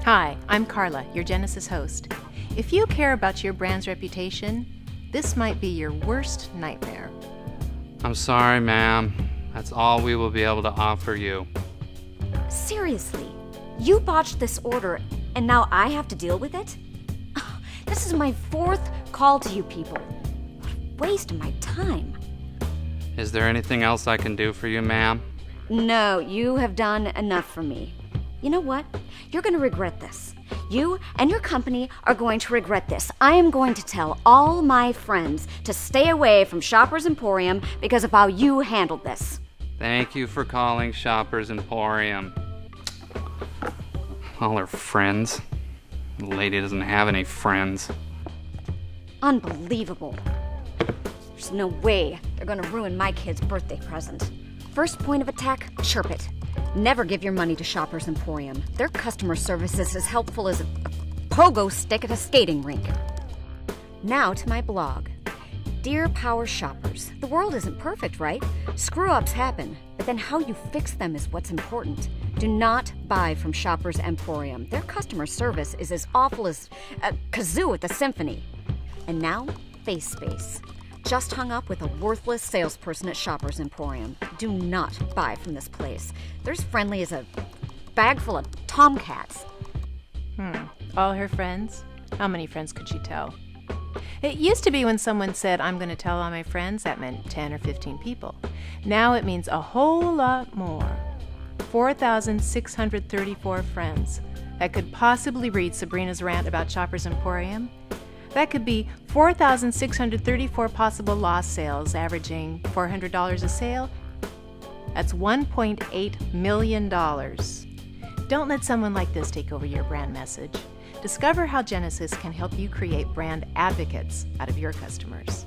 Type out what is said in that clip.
Hi, I'm Carla, your Genesis host. If you care about your brand's reputation, this might be your worst nightmare. I'm sorry, ma'am. That's all we will be able to offer you. Seriously, you botched this order and now I have to deal with it? This is my fourth call to you people. What a waste of my time. Is there anything else I can do for you, ma'am? No, you have done enough for me. You know what? You're going to regret this. You and your company are going to regret this. I am going to tell all my friends to stay away from Shoppers Emporium because of how you handled this. Thank you for calling Shoppers Emporium. All her friends. The lady doesn't have any friends. Unbelievable. There's no way they're going to ruin my kid's birthday present. First point of attack, chirp it. Never give your money to Shoppers Emporium. Their customer service is as helpful as a pogo stick at a skating rink. Now to my blog. Dear Power Shoppers, the world isn't perfect, right? Screw-ups happen, but then how you fix them is what's important. Do not buy from Shoppers Emporium. Their customer service is as awful as a kazoo at the symphony. And now, Face Space. Just hung up with a worthless salesperson at Shoppers Emporium. Do not buy from this place. They're as friendly as a bag full of tomcats. All her friends? How many friends could she tell? It used to be when someone said, I'm going to tell all my friends, that meant 10 or 15 people. Now it means a whole lot more. 4,634 friends that could possibly read Sabrina's rant about Shoppers Emporium. That could be 4,634 possible lost sales, averaging $400 a sale. That's $1.8 million. Don't let someone like this take over your brand message. Discover how Genesis can help you create brand advocates out of your customers.